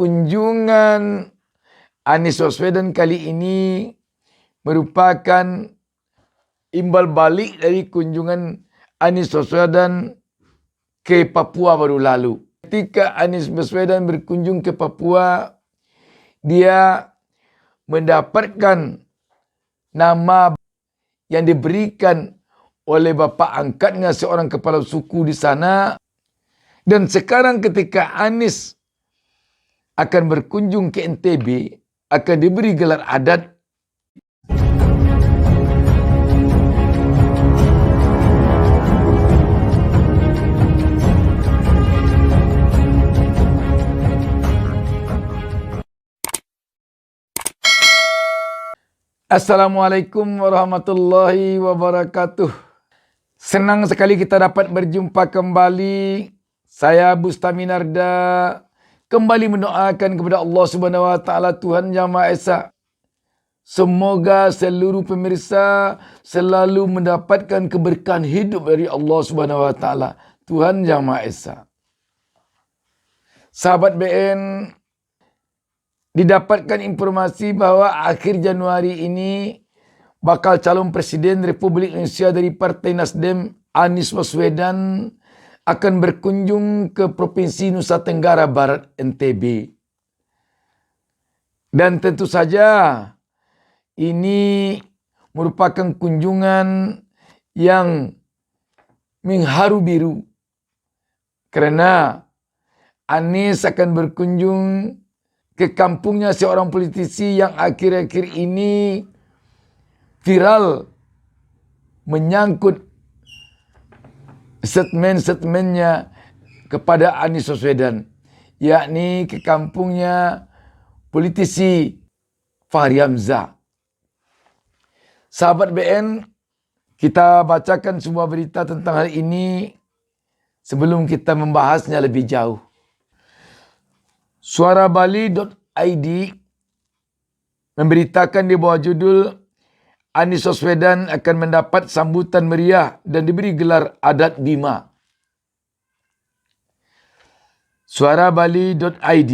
kunjungan Anies Baswedan kali ini merupakan imbal balik dari kunjungan Anies Baswedan ke Papua baru lalu. Ketika Anies Baswedan berkunjung ke Papua, dia mendapatkan nama yang diberikan oleh bapa angkatnya, seorang kepala suku di sana. Dan sekarang ketika Anies akan berkunjung ke NTB, akan diberi gelar adat. Assalamualaikum warahmatullahi wabarakatuh. Senang sekali kita dapat berjumpa kembali. Saya Bustami Narda kembali mendoakan kepada Allah Subhanahu wa taala, Tuhan Yang Maha Esa. Semoga seluruh pemirsa selalu mendapatkan keberkahan hidup dari Allah Subhanahu wa taala, Tuhan Yang Maha Esa. Sahabat BN, didapatkan informasi bahwa akhir Januari ini bakal calon Presiden Republik Indonesia dari Partai Nasdem, Anies Baswedan, akan berkunjung ke Provinsi Nusa Tenggara Barat, NTB. Dan tentu saja ini merupakan kunjungan yang mengharu biru, karena Anies akan berkunjung ke kampungnya seorang politisi yang akhir-akhir ini viral menyangkut statement-statementnya kepada Anies Baswedan, yakni ke kampungnya politisi Fahri Hamzah. Sahabat BN, kita bacakan sebuah berita tentang hal ini sebelum kita membahasnya lebih jauh. Suarabali.id memberitakan di bawah judul Anies Baswedan akan mendapat sambutan meriah dan diberi gelar adat Bima. Suarabali.id,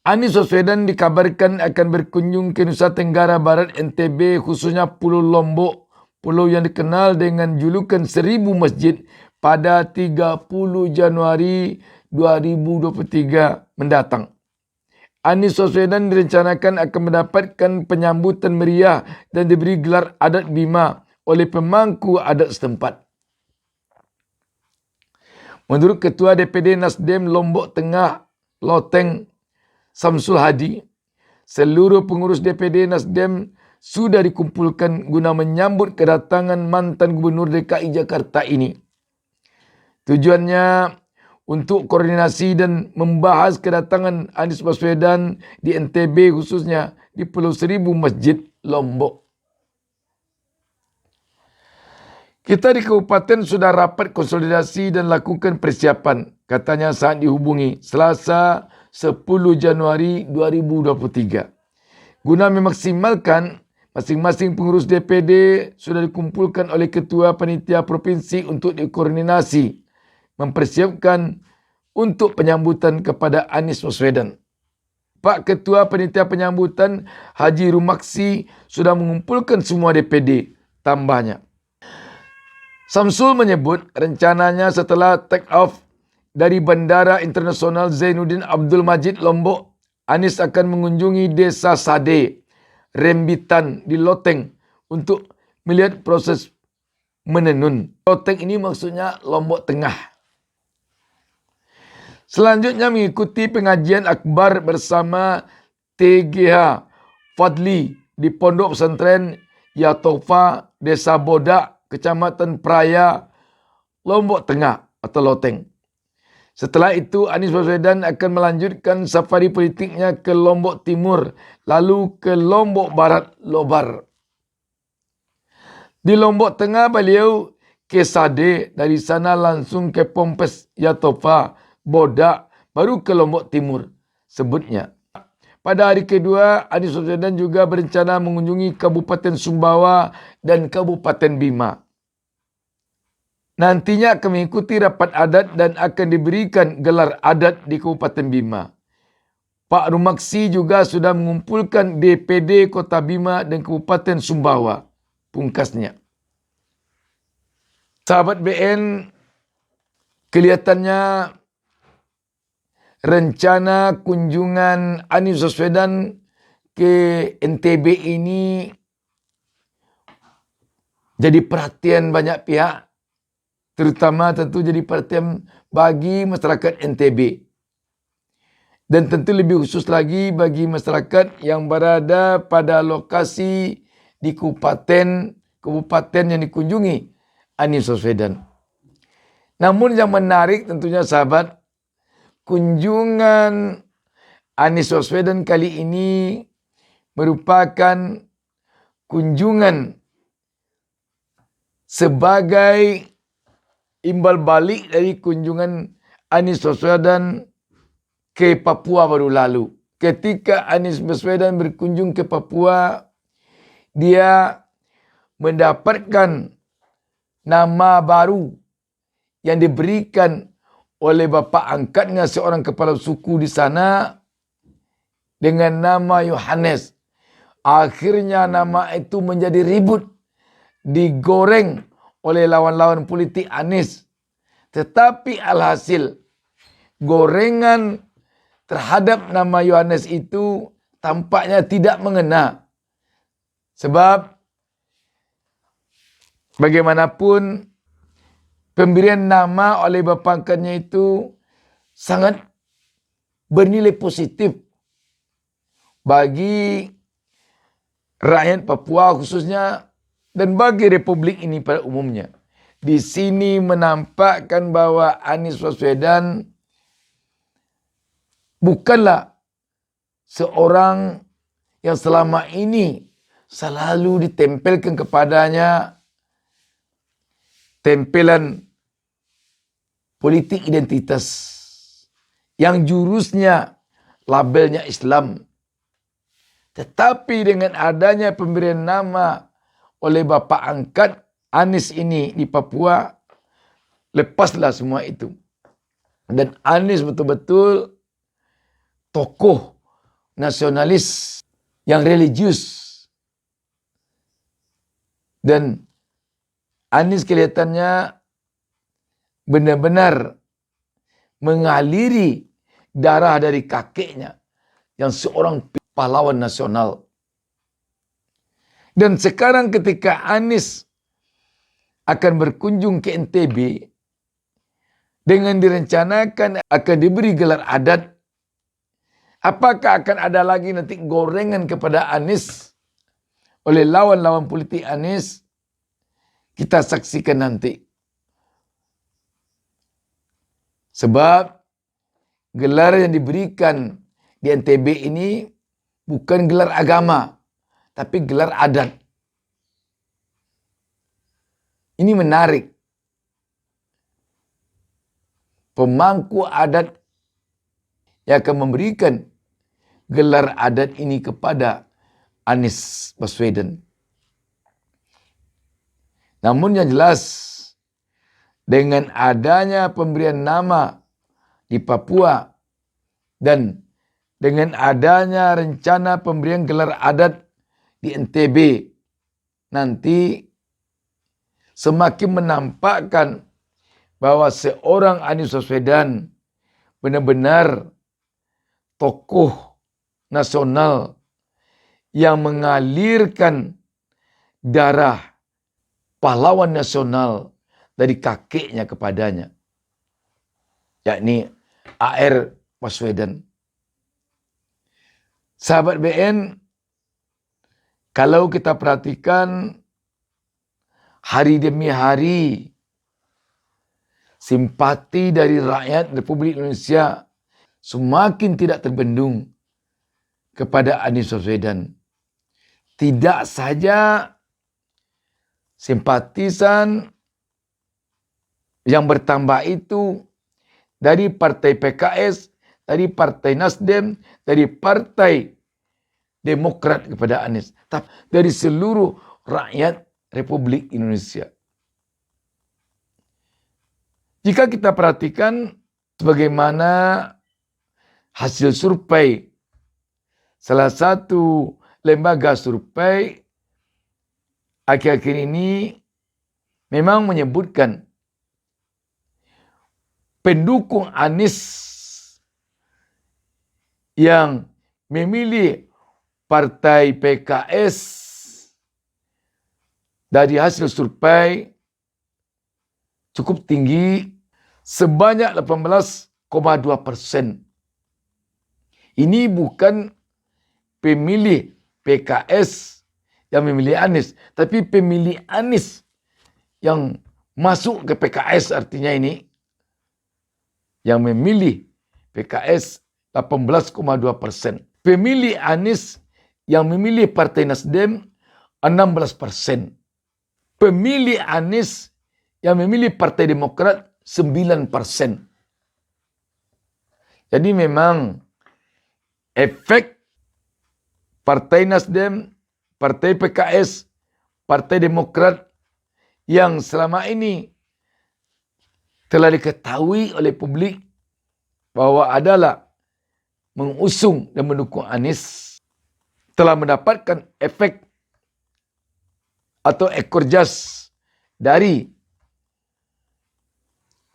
Anies Baswedan dikabarkan akan berkunjung ke Nusa Tenggara Barat, NTB, khususnya Pulau Lombok, pulau yang dikenal dengan julukan 1000 masjid, pada 30 Januari 2023 mendatang. Anies Baswedan direncanakan akan mendapatkan penyambutan meriah dan diberi gelar adat Bima oleh pemangku adat setempat. Menurut Ketua DPD Nasdem Lombok Tengah, Loteng Samsul Hadi, seluruh pengurus DPD Nasdem sudah dikumpulkan guna menyambut kedatangan mantan Gubernur DKI Jakarta ini. Tujuannya untuk koordinasi dan membahas kedatangan Anies Baswedan di NTB, khususnya di Pulau Seribu Masjid Lombok. Kita di kabupaten sudah rapat konsolidasi dan lakukan persiapan, katanya saat dihubungi Selasa 10 Januari 2023. Guna memaksimalkan, masing-masing pengurus DPD sudah dikumpulkan oleh Ketua Panitia Provinsi untuk dikoordinasi mempersiapkan untuk penyambutan kepada Anies Baswedan. Pak Ketua Panitia Penyambutan Haji Rumaksi sudah mengumpulkan semua DPD, tambahnya. Samsul menyebut rencananya setelah take off dari Bandara Internasional Zainuddin Abdul Majid Lombok, Anies akan mengunjungi Desa Sade, Rembitan di Loteng untuk melihat proses menenun. Loteng ini maksudnya Lombok Tengah. Selanjutnya mengikuti pengajian akbar bersama TGH Fadli di Pondok Pesantren Yatofa, Desa Bodak, Kecamatan Praya, Lombok Tengah atau Loteng. Setelah itu Anies Baswedan akan melanjutkan safari politiknya ke Lombok Timur, lalu ke Lombok Barat, Lobar. Di Lombok Tengah beliau ke Sade, dari sana langsung ke Pompes Yatofa, Bodak, baru ke Lombok Timur, sebutnya. Pada hari kedua, Anies Baswedan juga berencana mengunjungi Kabupaten Sumbawa dan Kabupaten Bima. Nantinya akan mengikuti rapat adat dan akan diberikan gelar adat di Kabupaten Bima. Pak Rumaksi juga sudah mengumpulkan DPD Kota Bima dan Kabupaten Sumbawa. Pungkasnya. Sahabat BN, kelihatannya rencana kunjungan Anies Baswedan ke NTB ini jadi perhatian banyak pihak, terutama tentu jadi perhatian bagi masyarakat NTB. Dan tentu lebih khusus lagi bagi masyarakat yang berada pada lokasi di kabupaten yang dikunjungi Anies Baswedan. Namun yang menarik tentunya sahabat, kunjungan Anies Baswedan kali ini merupakan kunjungan sebagai imbal balik dari kunjungan Anies Baswedan ke Papua baru lalu. Ketika Anies Baswedan berkunjung ke Papua, dia mendapatkan nama baru yang diberikan oleh bapa angkatnya seorang kepala suku di sana dengan nama Yohanes. Akhirnya nama itu menjadi ribut, digoreng oleh lawan-lawan politik Anies. Tetapi alhasil gorengan terhadap nama Yohanes itu tampaknya tidak mengena. Sebab bagaimanapun pemberian nama oleh bapa angkatnya itu sangat bernilai positif bagi rakyat Papua khususnya dan bagi Republik ini pada umumnya. Di sini menampakkan bahwa Anies Baswedan bukanlah seorang yang selama ini selalu ditempelkan kepadanya tempelan politik identitas yang jurusnya labelnya Islam. Tetapi dengan adanya pemberian nama oleh bapa angkat Anies ini di Papua, lepaslah semua itu. Dan Anies betul-betul tokoh nasionalis yang religius. Dan Anies kelihatannya benar-benar mengaliri darah dari kakeknya yang seorang pahlawan nasional. Dan sekarang ketika Anies akan berkunjung ke NTB dengan direncanakan akan diberi gelar adat, apakah akan ada lagi nanti gorengan kepada Anies oleh lawan-lawan politik Anies? Kita saksikan nanti. Sebab gelar yang diberikan di NTB ini bukan gelar agama, tapi gelar adat. Ini menarik. Pemangku adat yang akan memberikan gelar adat ini kepada Anies Baswedan. Namun yang jelas, dengan adanya pemberian nama di Papua dan dengan adanya rencana pemberian gelar adat di NTB, nanti semakin menampakkan bahwa seorang Anies Baswedan benar-benar tokoh nasional yang mengalirkan darah pahlawan nasional dari kakeknya kepadanya, yakni A.R. Baswedan. Sahabat BN, kalau kita perhatikan hari demi hari, simpati dari rakyat Republik Indonesia semakin tidak terbendung kepada Anies Baswedan. Tidak saja simpatisan yang bertambah itu dari partai PKS, dari partai Nasdem, dari partai Demokrat kepada Anies, tapi dari seluruh rakyat Republik Indonesia. Jika kita perhatikan sebagaimana hasil survei salah satu lembaga survei akhir-akhir ini memang menyebutkan pendukung Anies yang memilih partai PKS dari hasil survei cukup tinggi sebanyak 18,2%. Ini bukan pemilih PKS yang memilih Anies, tapi pemilih Anies yang masuk ke PKS, artinya ini yang memilih PKS 18,2%. Pemilih Anies yang memilih Partai Nasdem 16%. Pemilih Anies yang memilih Partai Demokrat 9%. Jadi memang efek Partai Nasdem, Partai PKS, Partai Demokrat yang selama ini telah diketahui oleh publik bahwa adalah mengusung dan mendukung Anies telah mendapatkan efek atau ekor jas dari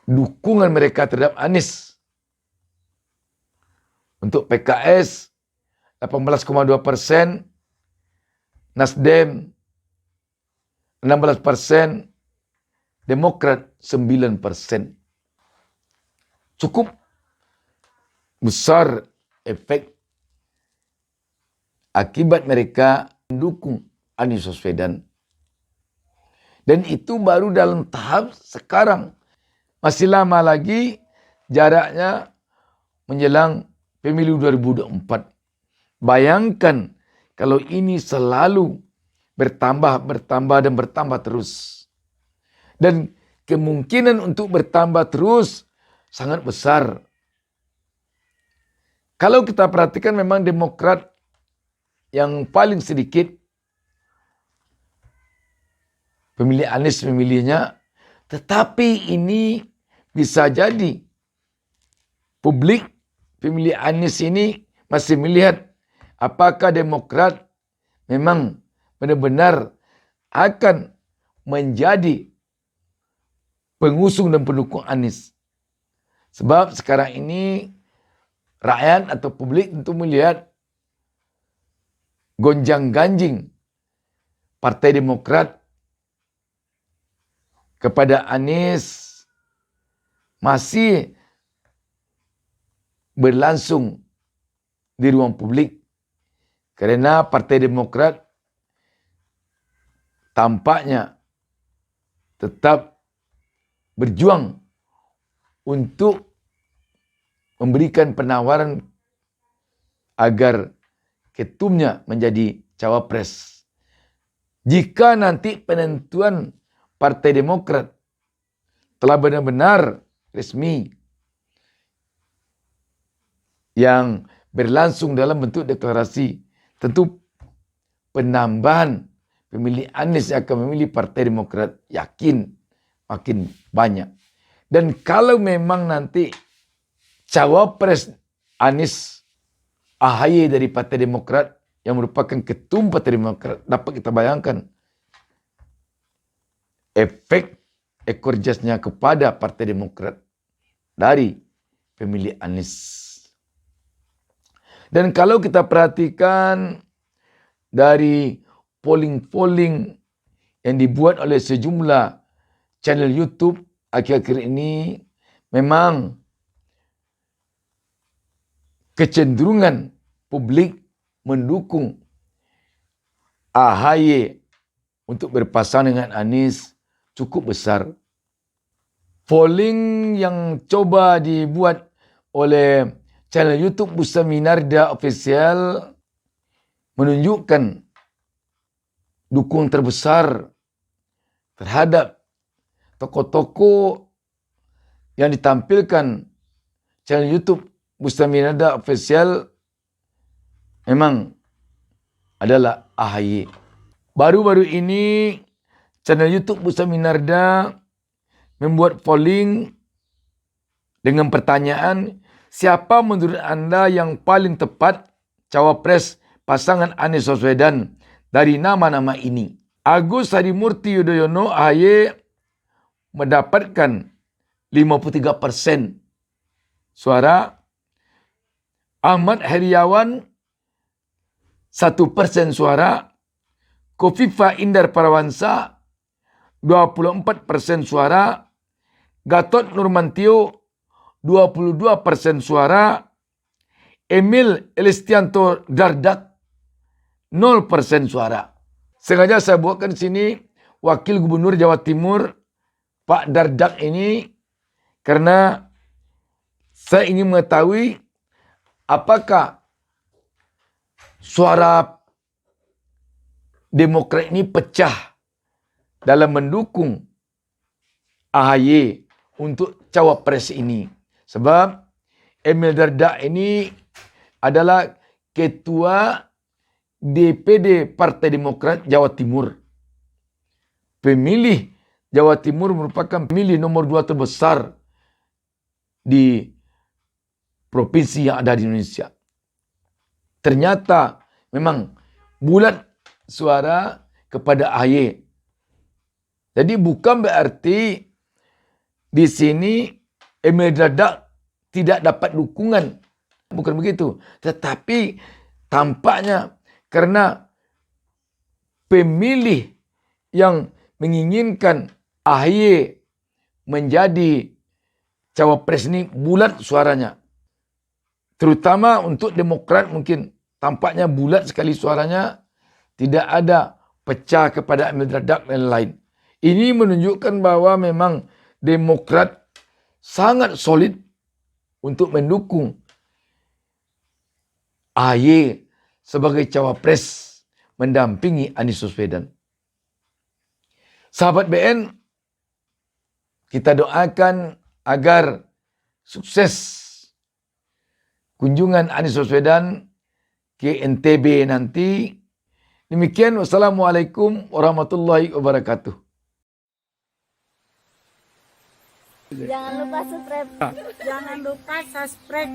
dukungan mereka terhadap Anies. Untuk PKS 18,2%, Nasdem 16%, Demokrat 9%. Cukup besar efek akibat mereka mendukung Anies Baswedan. Dan itu baru dalam tahap sekarang. Masih lama lagi jaraknya menjelang pemilu 2024. Bayangkan kalau ini selalu bertambah terus. Dan kemungkinan untuk bertambah terus sangat besar. Kalau kita perhatikan memang Demokrat yang paling sedikit pemilih Anies memilihnya, tetapi ini bisa jadi publik pemilih Anies ini masih melihat apakah Demokrat memang benar-benar akan menjadi pengusung dan pendukung Anies. Sebab sekarang ini rakyat atau publik tentu melihat gonjang-ganjing Partai Demokrat kepada Anies masih berlangsung di ruang publik. Karena Partai Demokrat tampaknya tetap berjuang untuk memberikan penawaran agar ketumnya menjadi cawapres. Jika nanti penentuan Partai Demokrat telah benar-benar resmi yang berlangsung dalam bentuk deklarasi, tentu penambahan pemilih Anies yang akan memilih Partai Demokrat yakin makin banyak. Dan kalau memang nanti cawapres Anies AHY dari Partai Demokrat yang merupakan ketum Partai Demokrat, dapat kita bayangkan efek ekor jasnya kepada Partai Demokrat dari pemilih Anies. Dan kalau kita perhatikan dari polling-polling yang dibuat oleh sejumlah channel YouTube akhir-akhir ini, memang kecenderungan publik mendukung AHY untuk berpasangan dengan Anies cukup besar. Polling yang coba dibuat oleh channel YouTube Busta Minarda Official menunjukkan dukungan terbesar terhadap tokoh-tokoh yang ditampilkan channel YouTube Busta Minarda Official memang adalah AHY. Baru-baru ini channel YouTube Busta Minarda membuat polling dengan pertanyaan, siapa menurut Anda yang paling tepat cawapres pasangan Anies Baswedan dari nama-nama ini. Agus Harimurti Yudhoyono AHY mendapatkan 53% suara. Ahmad Heriawan 1% suara. Kofifa Indar Parawansa 24% suara. Gatot Nurmantio 22% suara. Emil Elistianto Dardak 0% suara. Sengaja saya buatkan sini Wakil Gubernur Jawa Timur Pak Dardak ini karena saya ingin mengetahui apakah suara Demokrat ini pecah dalam mendukung AHY untuk cawapres ini. Sebab Emil Dardak ini adalah ketua DPD Partai Demokrat Jawa Timur. Pemilih Jawa Timur merupakan pemilih nomor 2 terbesar di provinsi yang ada di Indonesia. Ternyata memang bulat suara kepada AHY. Jadi bukan berarti di sini Emil Dardak tidak dapat dukungan. Bukan begitu. Tetapi tampaknya karena pemilih yang menginginkan AHY menjadi cawapres ini bulat suaranya. Terutama untuk Demokrat mungkin tampaknya bulat sekali suaranya. Tidak ada pecah kepada Emil Dardak dan lain. Ini menunjukkan bahwa memang Demokrat sangat solid untuk mendukung AHY sebagai cawapres mendampingi Anies Baswedan. Sahabat BN, kita doakan agar sukses kunjungan Anies Baswedan ke NTB nanti. Demikian, wassalamualaikum warahmatullahi wabarakatuh. Jangan lupa subscribe.